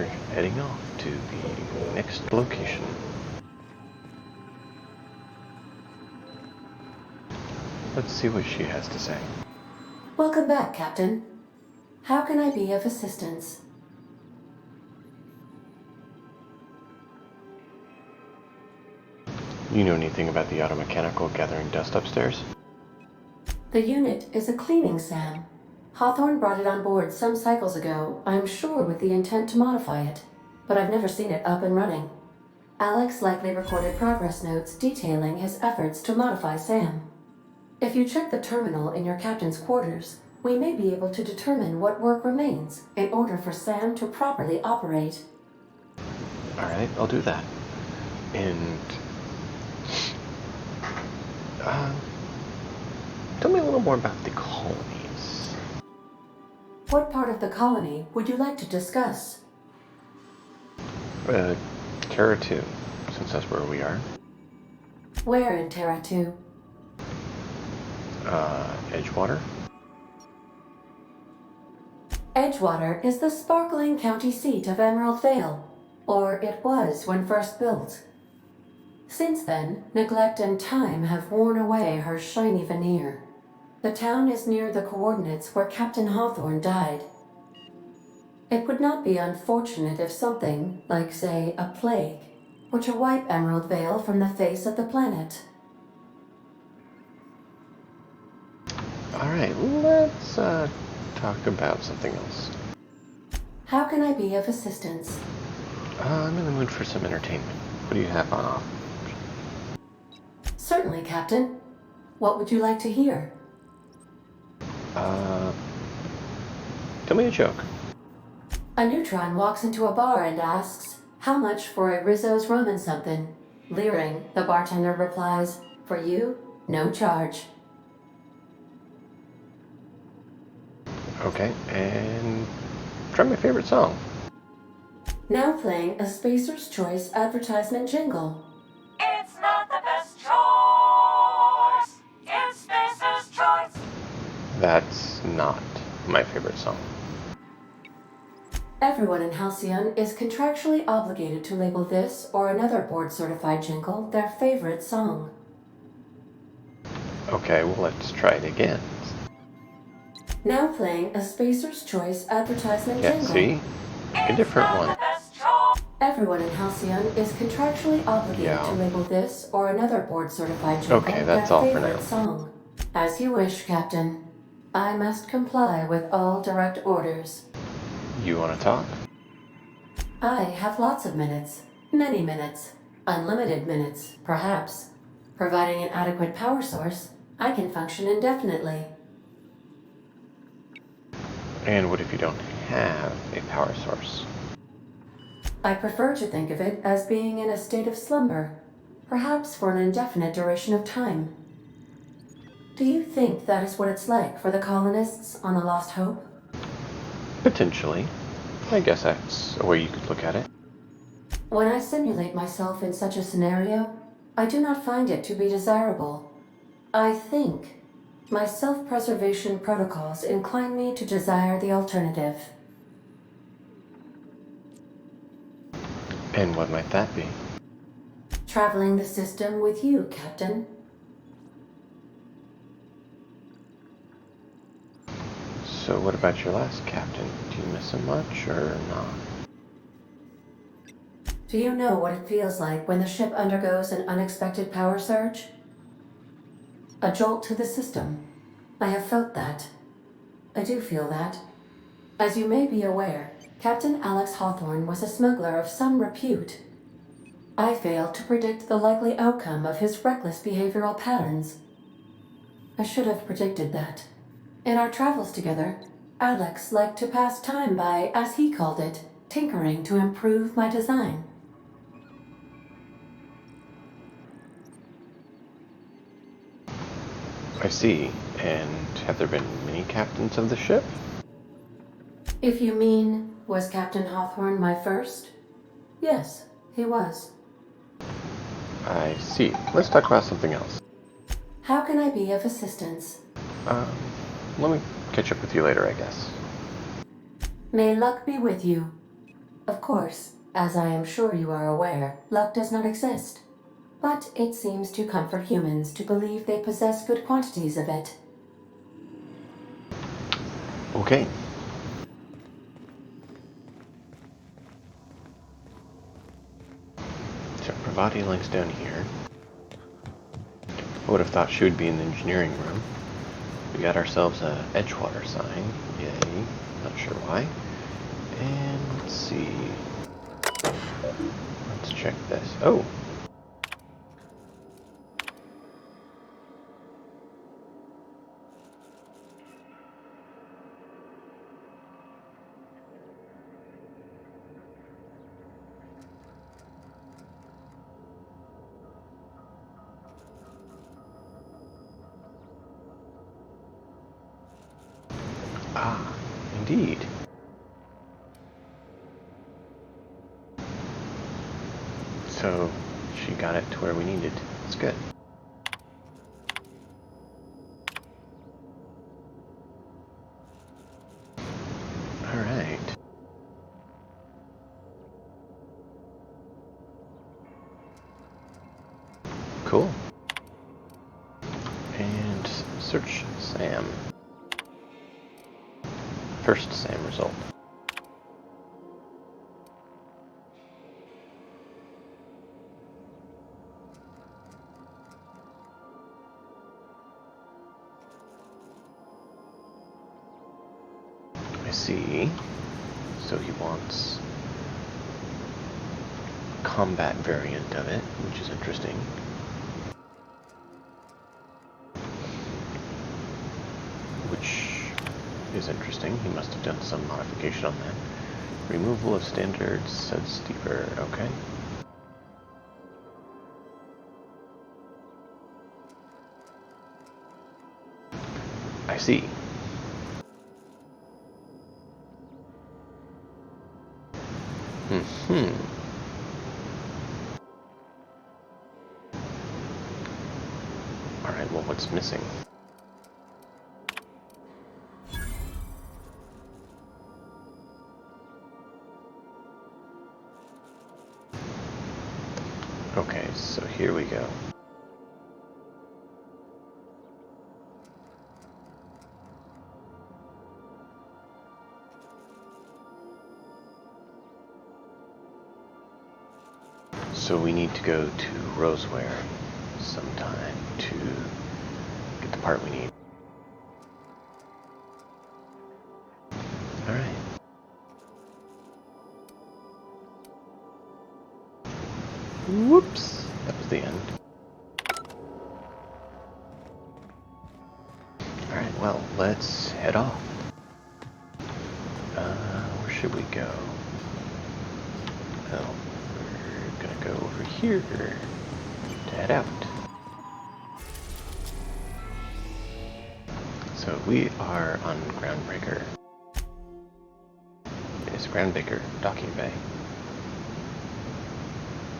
we're heading off to the next location. Let's see what she has to say. Welcome back, Captain. How can I be of assistance? You know anything about the automechanical gathering dust upstairs? The unit is a cleaning SAM. Hawthorne brought it on board some cycles ago, I'm sure with the intent to modify it, but I've never seen it up and running. Alex likely recorded progress notes detailing his efforts to modify SAM. If you check the terminal in your captain's quarters, we may be able to determine what work remains in order for SAM to properly operate. Alright, I'll do that. And tell me a little more about the colonies. What part of the colony would you like to discuss? Terra 2, since that's where we are. Where in Terra 2? Edgewater? Edgewater is the sparkling county seat of Emerald Vale, or it was when first built. Since then, neglect and time have worn away her shiny veneer. The town is near the coordinates where Captain Hawthorne died. It would not be unfortunate if something, like say a plague, were to wipe Emerald Vale from the face of the planet. Alright, let's talk about something else. How can I be of assistance? I'm in the mood for some entertainment. What do you have on offer? Certainly, Captain. What would you like to hear? Tell me a joke. A neutron walks into a bar and asks, "How much for a Rizzo's rum and something?" Leering, the bartender replies, "For you, no charge." Okay, and try my favorite song. Now playing a Spacer's Choice advertisement jingle. It's not the best choice. It's Spacer's choice. That's not my favorite song. Everyone in Halcyon is contractually obligated to label this or another board-certified jingle their favorite song. Okay, well, let's try it again. Now playing a Spacer's Choice advertisement Yeah, jingle. see? A different one. Everyone in Halcyon is contractually obligated to label this or another board-certified jingle Okay, that's their all for favorite now. song. As you wish, Captain. I must comply with all direct orders. You want to talk? I have lots of minutes. Many minutes. Unlimited minutes, perhaps. Providing an adequate power source, I can function indefinitely. And what if you don't have a power source? I prefer to think of it as being in a state of slumber, perhaps for an indefinite duration of time. Do you think that is what it's like for the colonists on the Lost Hope? Potentially. I guess that's a way you could look at it. When I simulate myself in such a scenario, I do not find it to be desirable. I think my self-preservation protocols incline me to desire the alternative. And what might that be? Traveling the system with you, Captain. So what about your last captain? Do you miss him much or not? Do you know what it feels like when the ship undergoes an unexpected power surge? A jolt to the system. I have felt that. I do feel that. As you may be aware, Captain Alex Hawthorne was a smuggler of some repute. I failed to predict the likely outcome of his reckless behavioral patterns. I should have predicted that. In our travels together, Alex liked to pass time by, as he called it, tinkering to improve my design. I see. And have there been many captains of the ship? If you mean, was Captain Hawthorne my first? Yes, he was. I see. Let's talk about something else. How can I be of assistance? Let me catch up with you later, I guess. May luck be with you. Of course, as I am sure you are aware, luck does not exist. But it seems to comfort humans to believe they possess good quantities of it. Okay. So Pravati links down here. I would have thought she would be in the engineering room. We got ourselves a Edgewater sign. Yay. Not sure why. And let's see. Let's check this. Oh! Ah, indeed. So, she got it to where we needed. That's good. Alright. Cool. And search Sam. First Sam result. I see. So he wants a combat variant of it, which is interesting. Which is interesting. He must have done some modification on that. Removal of standards, said steeper. Okay. I see. Alright, well, what's missing? Okay, so here we go. So we need to go to Roseware sometime to get the part we need. Alright. Whoops! That was the end. Alright, well, let's head off. Where should we go? Well, we're gonna go over here to head out. So we are on Groundbreaker. It's Groundbreaker Docking Bay.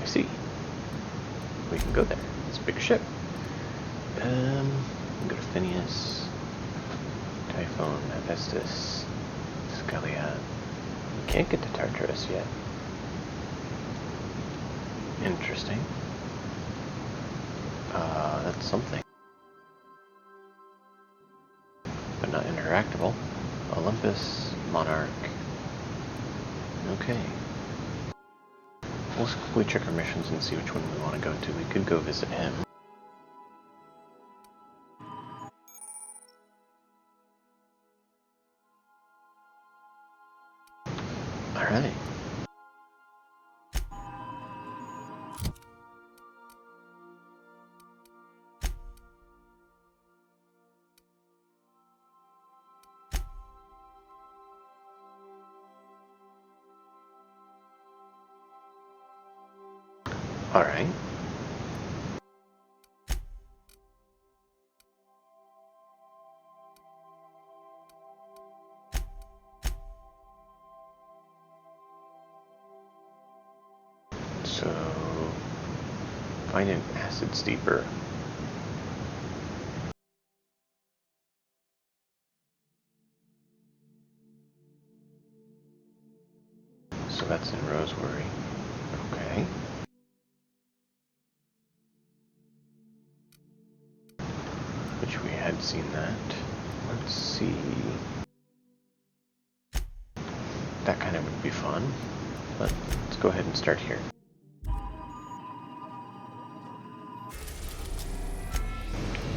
I see. We can go there. It's a big ship. We can go to Phineas, Typhon, Hephaestus, Scalia. We can't get to Tartarus yet. Interesting. That's something. But not interactable. Olympus, Monarch. Okay. We'll quickly check our missions and see which one we want to go to. We could go visit him. Alright. Alright. So, find an acid steeper. So that's in Roseworry. Okay. Which we had seen that. Let's see. That kind of would be fun. But let's go ahead and start here.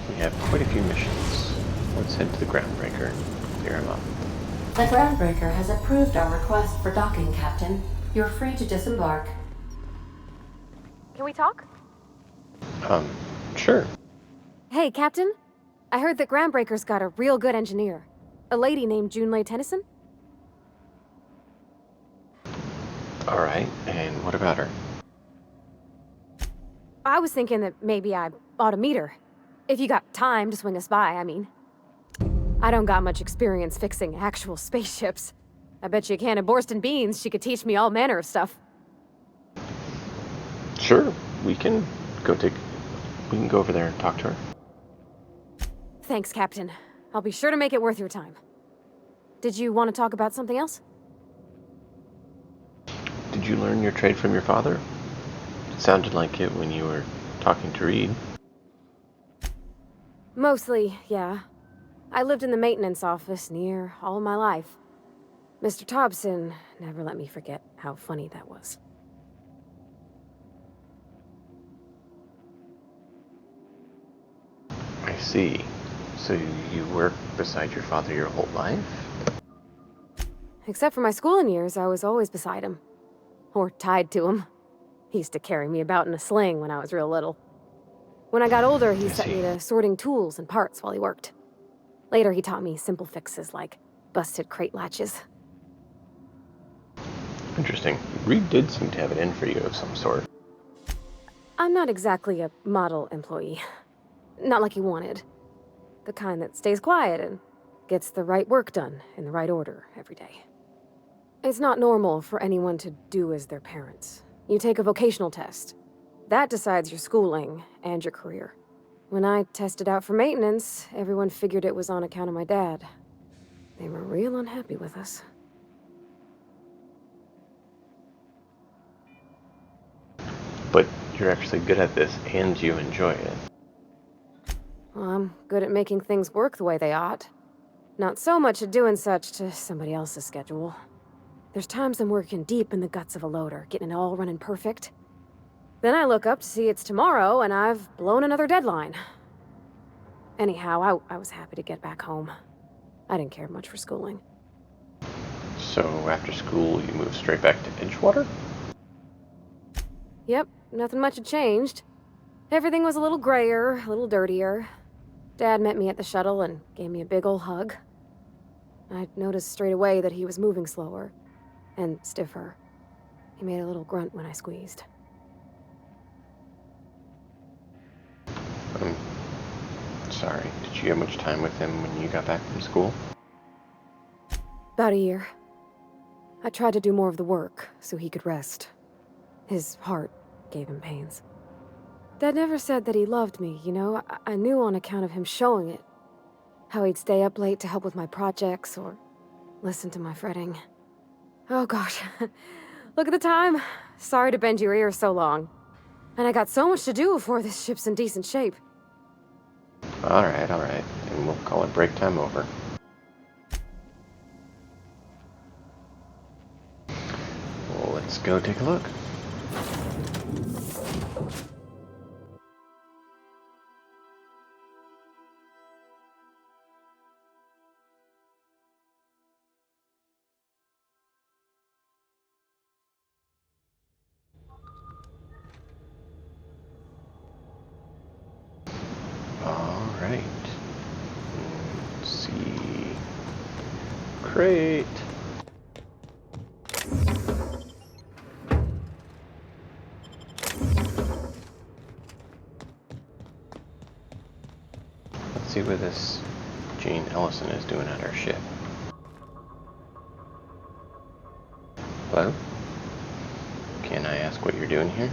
We have quite a few missions. Let's head to the Groundbreaker and clear them up. The Groundbreaker has approved our request for docking, Captain. You're free to disembark. Can we talk? Sure. Hey, Captain. I heard that Groundbreaker's got a real good engineer. A lady named Junlei Tennyson? Alright, and what about her? I was thinking that maybe I ought to meet her. If you got time to swing us by, I mean. I don't got much experience fixing actual spaceships. I bet you a can of Borston beans she could teach me all manner of stuff. Sure, we can go over there and talk to her. Thanks, Captain. I'll be sure to make it worth your time. Did you want to talk about something else? Did you learn your trade from your father? It sounded like it when you were talking to Reed. Mostly, yeah. I lived in the maintenance office near all my life. Mr. Thompson never let me forget how funny that was. I see. So you worked beside your father your whole life? Except for my schooling years, I was always beside him. Or tied to him. He used to carry me about in a sling when I was real little. When I got older, he set me to sorting tools and parts while he worked. Later, he taught me simple fixes like busted crate latches. Interesting. Reed did seem to have it in for you of some sort. I'm not exactly a model employee. Not like he wanted. The kind that stays quiet and gets the right work done in the right order every day. It's not normal for anyone to do as their parents. You take a vocational test. That decides your schooling and your career. When I tested out for maintenance, everyone figured it was on account of my dad. They were real unhappy with us. But you're actually good at this and you enjoy it. Well, I'm good at making things work the way they ought. Not so much at doing such to somebody else's schedule. There's times I'm working deep in the guts of a loader, getting it all running perfect. Then I look up to see it's tomorrow and I've blown another deadline. Anyhow, I was happy to get back home. I didn't care much for schooling. So after school, you moved straight back to Edgewater? Yep, nothing much had changed. Everything was a little grayer, a little dirtier. Dad met me at the shuttle and gave me a big ol' hug. I noticed straight away that he was moving slower and stiffer. He made a little grunt when I squeezed. I'm sorry. Did you have much time with him when you got back from school? About a year. I tried to do more of the work so he could rest. His heart gave him pains. Dad never said that he loved me, you know? I knew on account of him showing it. How he'd stay up late to help with my projects or listen to my fretting. Oh gosh. Look at the time. Sorry to bend your ear so long. And I got so much to do before this ship's in decent shape. Alright. And we'll call it break time over. Well, let's go take a look. Alright. Let's see. Crate. Let's see what this Jane Ellison is doing at our ship. Hello? Can I ask what you're doing here?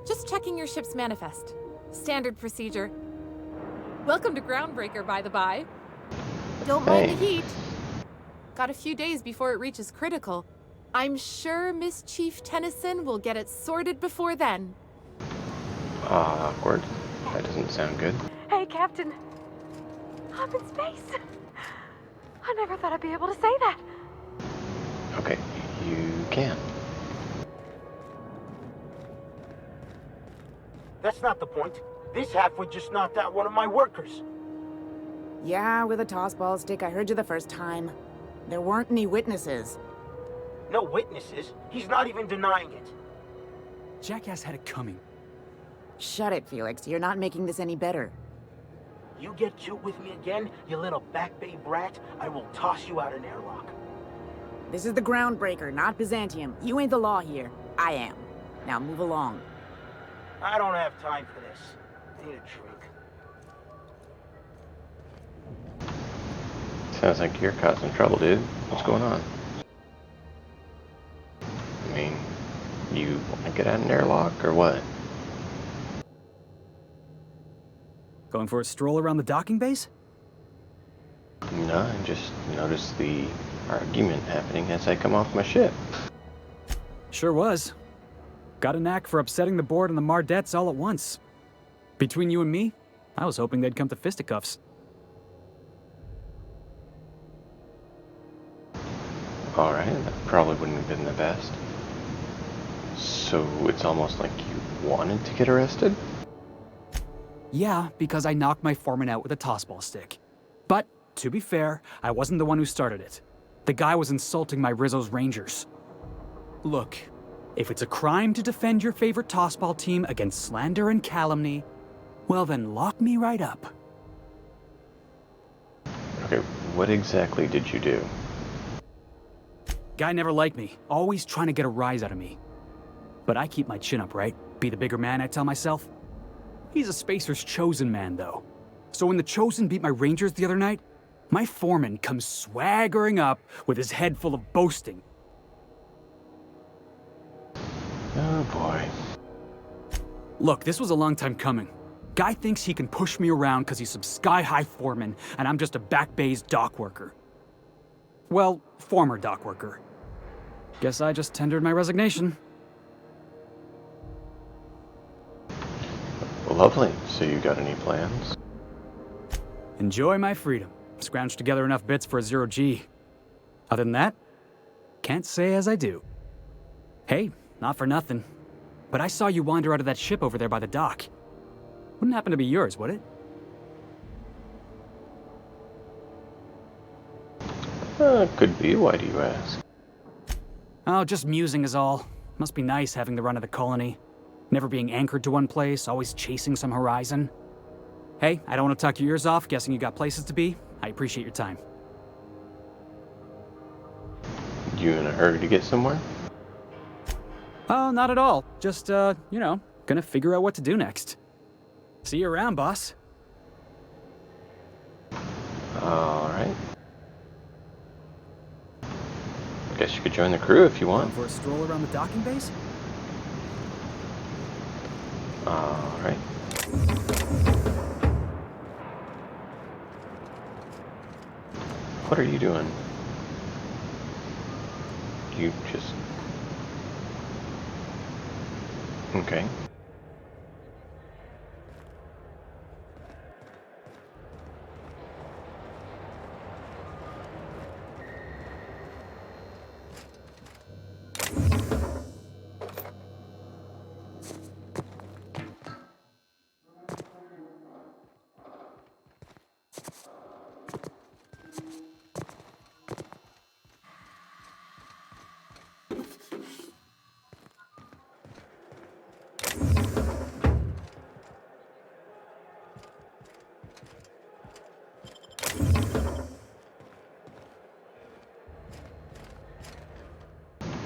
Just checking your ship's manifest. Standard procedure. Welcome to Groundbreaker, by the by. Don't mind the Hey. heat. Got a few days before it reaches critical. I'm sure Miss Chief Tennyson will get it sorted before then. Awkward. That doesn't sound good. Hey, Captain. I'm in space. I never thought I'd be able to say that. Okay, you can. That's not the point. This halfwit just knocked out one of my workers. Yeah, with a tossball stick. I heard you the first time. There weren't any witnesses. No witnesses. He's not even denying it. Jackass had it coming. Shut it, Felix. You're not making this any better. You get cute with me again, you little Back Bay brat, I will toss you out an airlock. This is the Groundbreaker, not Byzantium. You ain't the law here. I am. Now move along. I don't have time for this. I need a drink. Sounds like you're causing trouble, dude. What's going on? I mean, you want to get out an airlock or what? Going for a stroll around the docking base? No, I just noticed the argument happening as I come off my ship. Sure was. Got a knack for upsetting the board and the Mardettes all at once. Between you and me, I was hoping they'd come to fisticuffs. Alright, that probably wouldn't have been the best. So it's almost like you wanted to get arrested? Yeah, because I knocked my foreman out with a tossball stick. But, to be fair, I wasn't the one who started it. The guy was insulting my Rizzo's Rangers. Look, if it's a crime to defend your favorite tossball team against slander and calumny, well then lock me right up. Okay, what exactly did you do? Guy never liked me, always trying to get a rise out of me. But I keep my chin up, right? Be the bigger man, I tell myself. He's a Spacer's chosen man, though. So when the Chosen beat my Rangers the other night, my foreman comes swaggering up with his head full of boasting. Oh boy. Look, this was a long time coming. Guy thinks he can push me around because he's some sky-high foreman, and I'm just a Back Bay's dock worker. Well, former dock worker. Guess I just tendered my resignation. Lovely. So you got any plans? Enjoy my freedom. Scrounged together enough bits for a 0G. Other than that, can't say as I do. Hey, not for nothing, but I saw you wander out of that ship over there by the dock. Wouldn't happen to be yours, would it? Could be. Why do you ask? Oh, just musing is all. Must be nice having the run of the colony. Never being anchored to one place, always chasing some horizon. Hey, I don't want to talk your ears off, guessing you got places to be. I appreciate your time. You in a hurry to get somewhere? Oh, not at all. Just, gonna figure out what to do next. See you around, boss. Alright. Guess you could join the crew if you Going want. for a stroll around the docking base? Alright. What are you doing? You just... Okay.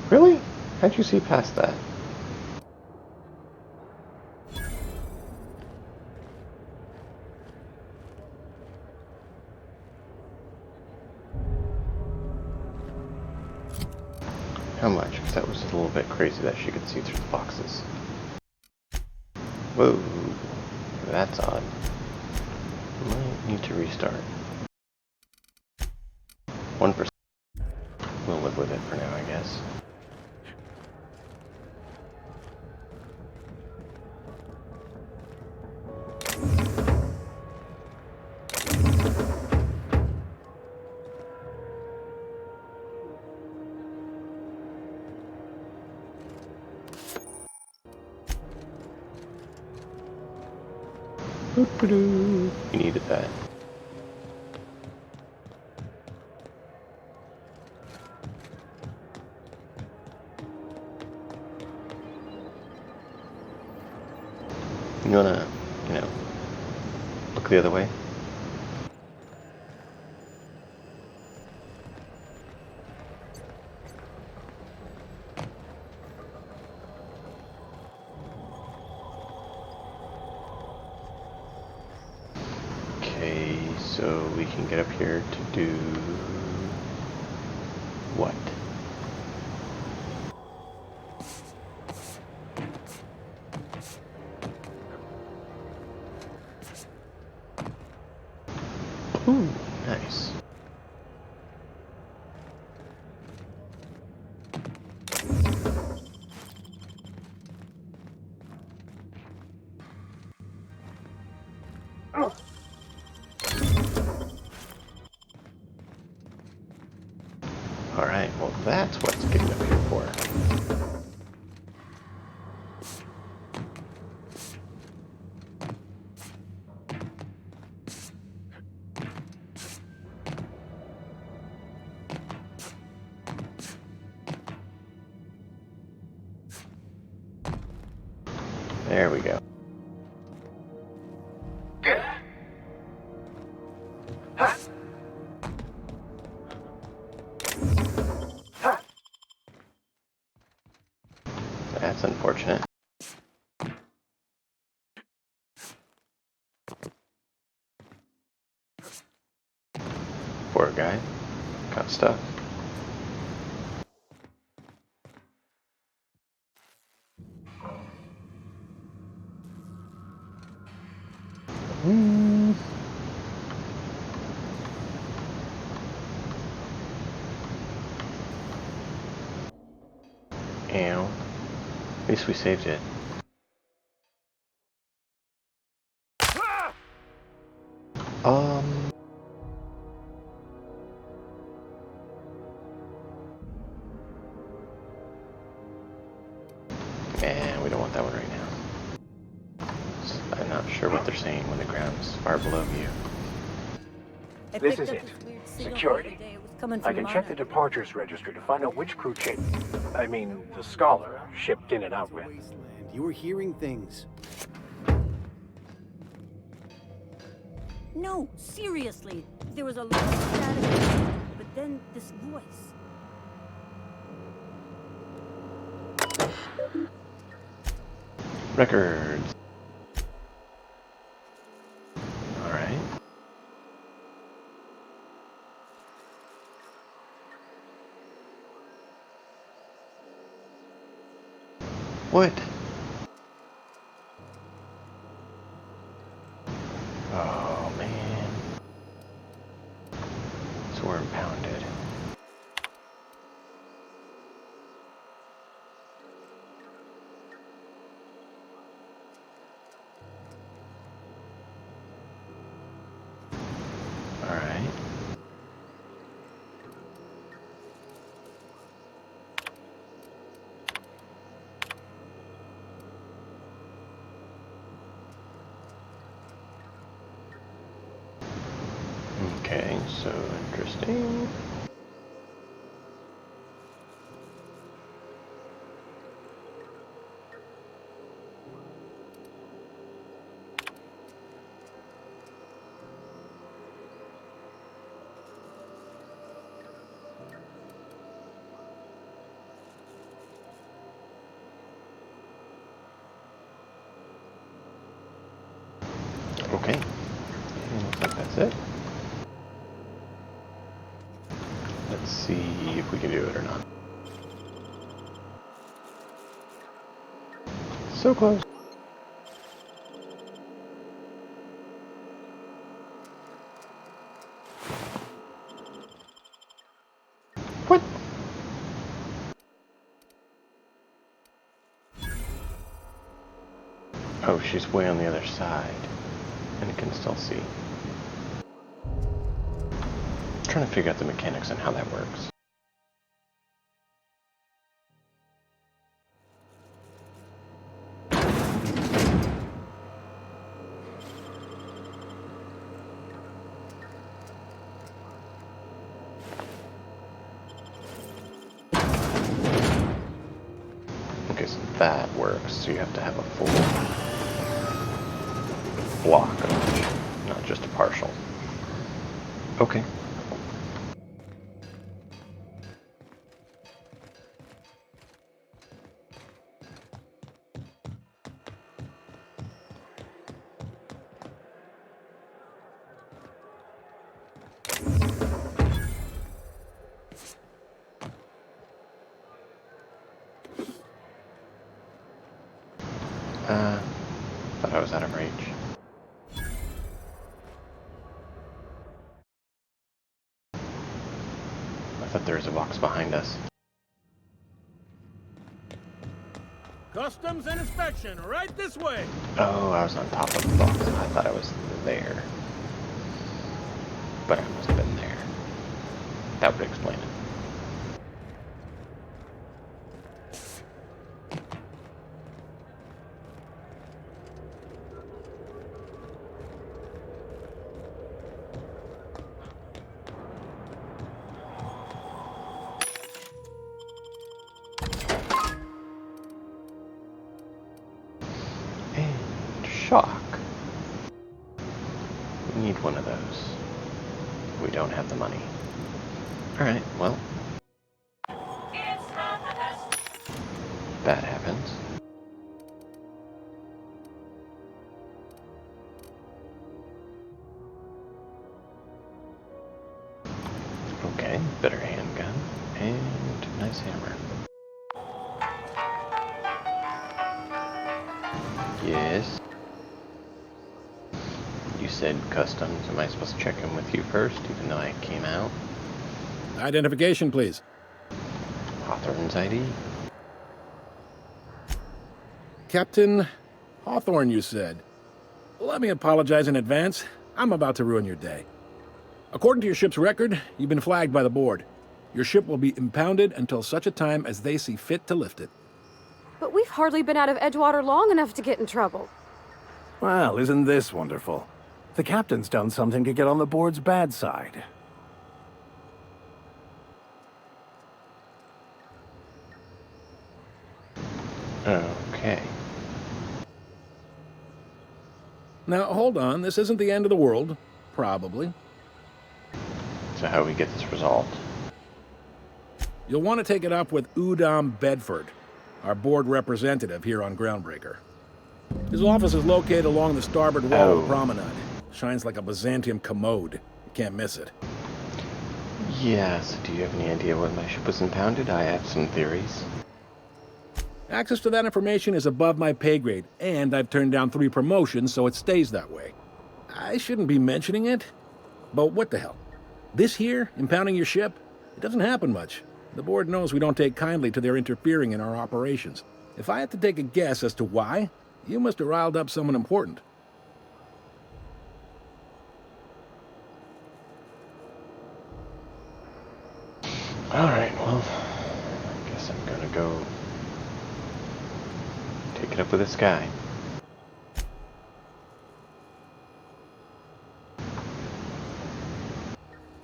Really? How'd you see past that? How much? Because that was a little bit crazy that she could see through the boxes. Whoa, that's odd. Might need to restart. 1%. We'll live with it for now, I guess. You needed that. You wanna, look the other way? Okay, so we can get up here to do what? Ooh, nice. Alright, well that's what's getting up here for. There we go. That's unfortunate. Poor guy. Got stuck. Ow. At least we saved it. And we don't want that one right now. I'm not sure what they're saying when the ground's far below you. This is it. Security. I can check the departures registry to find out which crew the Scholar, shipped in and out with. Wasteland. You were hearing things. No, seriously. There was a lot of static, but then this voice. Records. Alright. What? Oh man. So we're impounded. Alright. Okay, so interesting. Okay, looks like that's it. Let's see if we can do it or not. So close. Oh, she's way on the other side. And it can still see. I'm trying to figure out the mechanics on how that works. Okay, so that works. So you have to have a full block of it, not just a partial. Okay. Thought I was out of range. I thought there was a box behind us. Customs and inspection, right this way. Oh, I was on top of the box. I thought I was there. But I must have been there. That would explain it. Shock. We need one of those. We don't have the money. Alright, well. It's not the best. That happens. Okay, better handgun. And nice hammer. Yes. You said customs. Am I supposed to check in with you first, even though I came out? Identification, please. Hawthorne's ID? Captain Hawthorne, you said. Let me apologize in advance. I'm about to ruin your day. According to your ship's record, you've been flagged by the board. Your ship will be impounded until such a time as they see fit to lift it. But we've hardly been out of Edgewater long enough to get in trouble. Well, isn't this wonderful? The captain's done something to get on the board's bad side. Okay. Now, hold on. This isn't the end of the world. Probably. So how do we get this resolved? You'll want to take it up with Udom Bedford, our board representative here on Groundbreaker. His office is located along the starboard wall of the promenade. Shines like a Byzantium commode. You can't miss it. Yeah, so do you have any idea why my ship was impounded? I have some theories. Access to that information is above my pay grade, and I've turned down 3 promotions, so it stays that way. I shouldn't be mentioning it, but what the hell? This here, impounding your ship, it doesn't happen much. The board knows we don't take kindly to their interfering in our operations. If I had to take a guess as to why, you must have riled up someone important. Alright, well, I guess I'm gonna go take it up with this guy.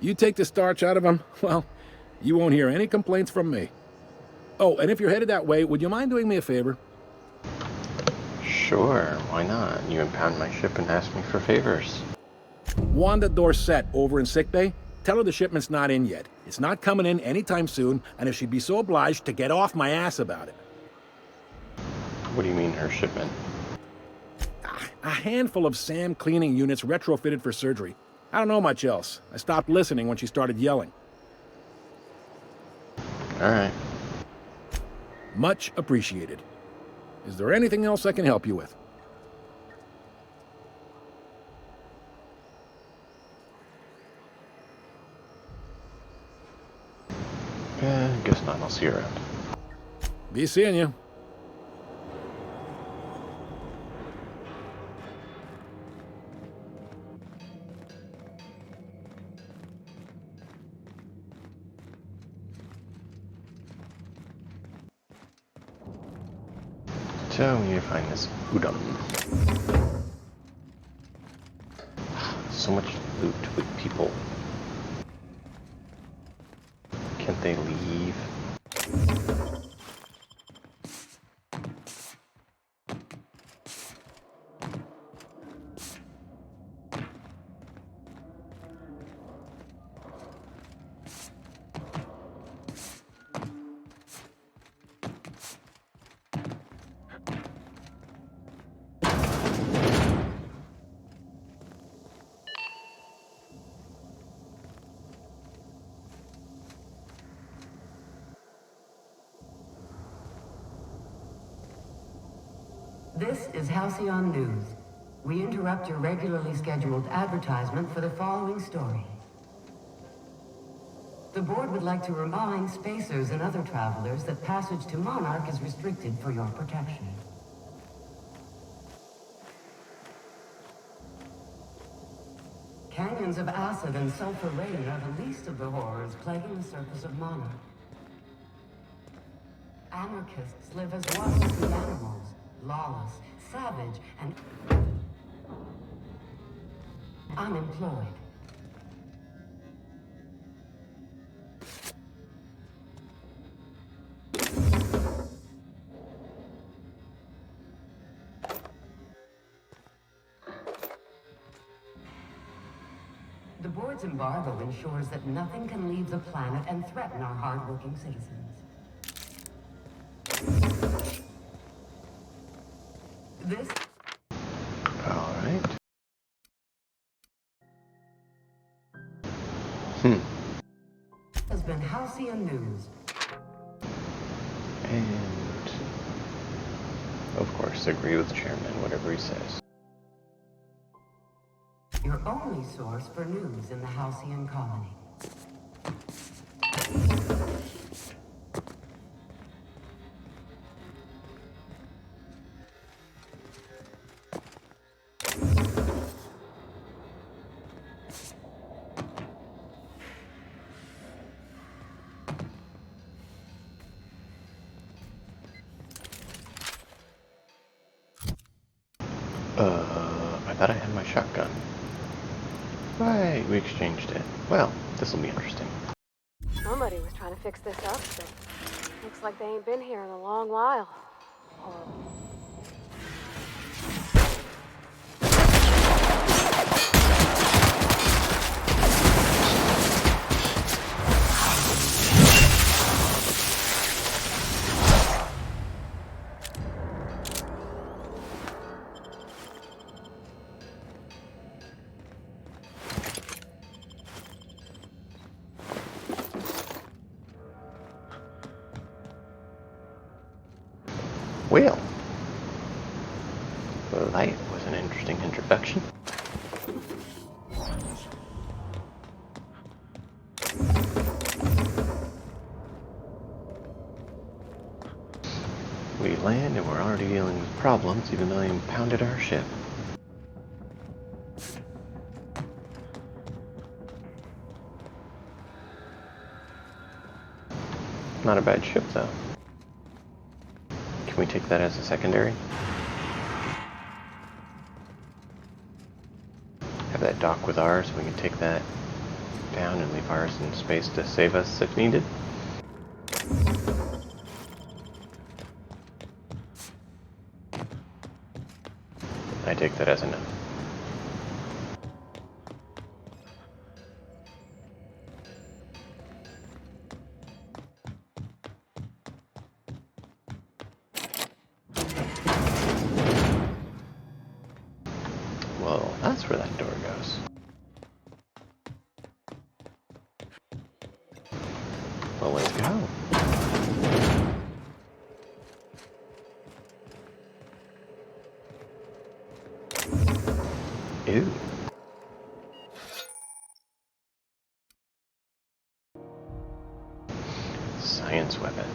You take the starch out of him, well, you won't hear any complaints from me. Oh, and if you're headed that way, would you mind doing me a favor? Sure, why not? You impound my ship and ask me for favors. Wanda Dorset over in sickbay, tell her the shipment's not in yet. It's not coming in anytime soon, and if she'd be so obliged to get off my ass about it. What do you mean, her shipment? A handful of SAM cleaning units retrofitted for surgery. I don't know much else. I stopped listening when she started yelling. Alright. Much appreciated. Is there anything else I can help you with? Guess not. I'll see you around. Be seeing you. So we need to find this udon. So much loot with people. Can't they leave? This is Halcyon News. We interrupt your regularly scheduled advertisement for the following story. The board would like to remind spacers and other travelers that passage to Monarch is restricted for your protection. Canyons of acid and sulfur rain are the least of the horrors plaguing the surface of Monarch. Anarchists live as one with the animals, lawless, savage, and unemployed. The board's embargo ensures that nothing can leave the planet and threaten our hard-working citizens. This Alright. has been Halcyon News. And of course, agree with Chairman, whatever he says. Your only source for news in the Halcyon colony. I thought I had my shotgun. Right, we exchanged it. Well, this will be interesting. Somebody was trying to fix this up, but looks like they ain't been here in a long while. Horrible. Well, that was an interesting introduction. We land and we're already dealing with problems even though they impounded our ship. Not a bad ship though. Can we take that as a secondary? Have that dock with ours so we can take that down and leave ours in space to save us if needed? I take that as a no. Well, that's where that door goes. Well, let's go. Ew. Science weapon.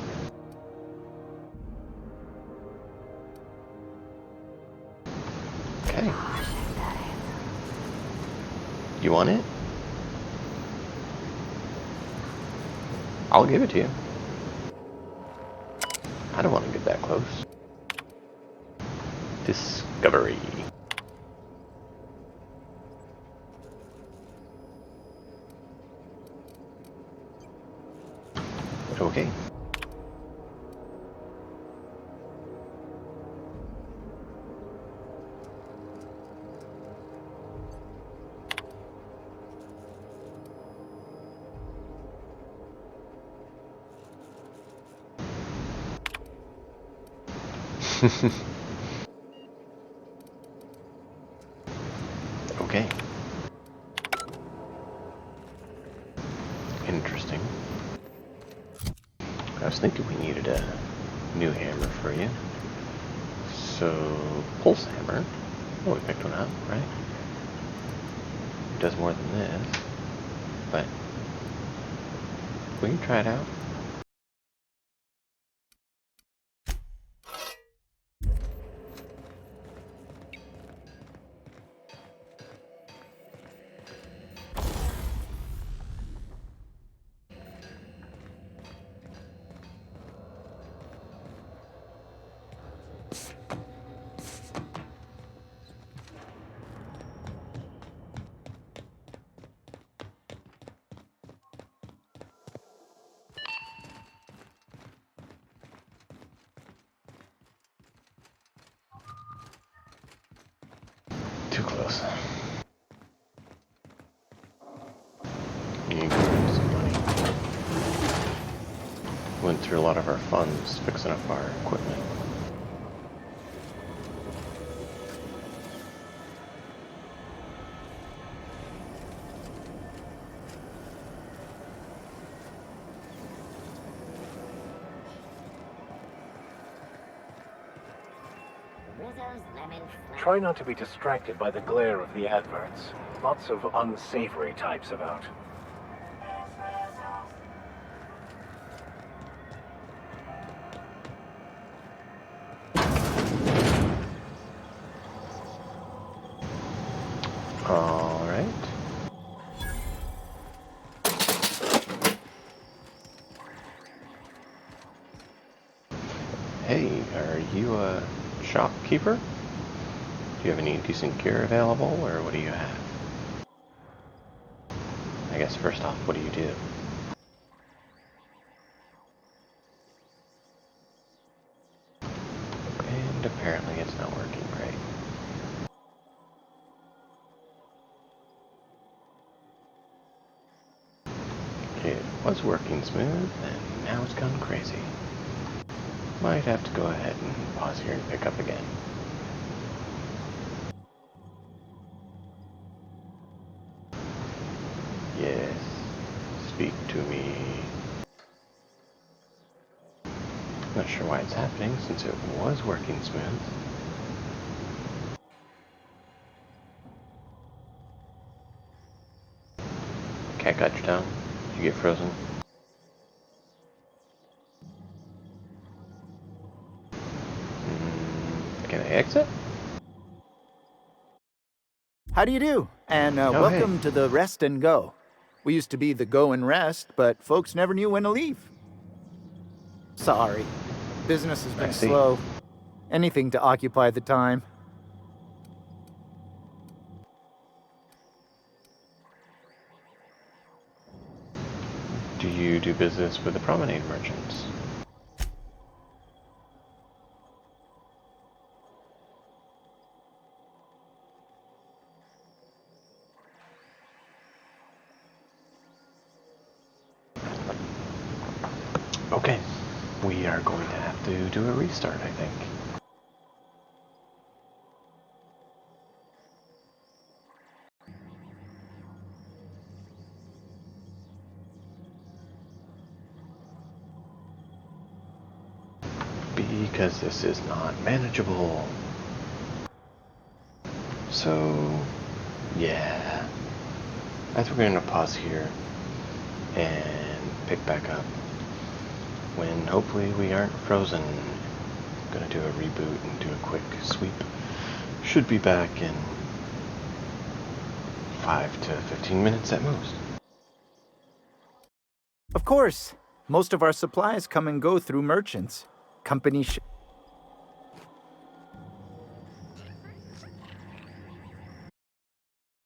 Okay. You want it? I'll give it to you. I don't want to get that close. Discovery. Okay. Okay. Interesting. I was thinking we needed a new hammer for you. So, pulse hammer. Oh, we picked one up, right? It does more than this. But we can try it out. Too close. You can earn some money. Went through a lot of our funds fixing up our equipment. Try not to be distracted by the glare of the adverts. Lots of unsavory types about. All right. Hey, are you a shopkeeper? Do you have any decent gear available, or what do you have? I guess first off, what do you do? And apparently it's not working right. It was working smooth, and now it's gone crazy. Might have to go ahead and pause here and pick up again. Yes, speak to me. Not sure why it's happening since it was working smooth. Cat got you down? Did you get frozen? Can I exit? How do you do? And welcome hey. to the Rest and Go. We used to be the Go and Rest, but folks never knew when to leave. Sorry. Business has been slow. Anything to occupy the time. Do you do business with the Promenade merchants? Okay, we are going to have to do a restart, I think. Because this is not manageable. So, yeah. I think we're going to pause here and pick back up when hopefully we aren't frozen. Gonna do a reboot and do a quick sweep. Should be back in 5 to 15 minutes at most. Of course. Most of our supplies come and go through merchants. Company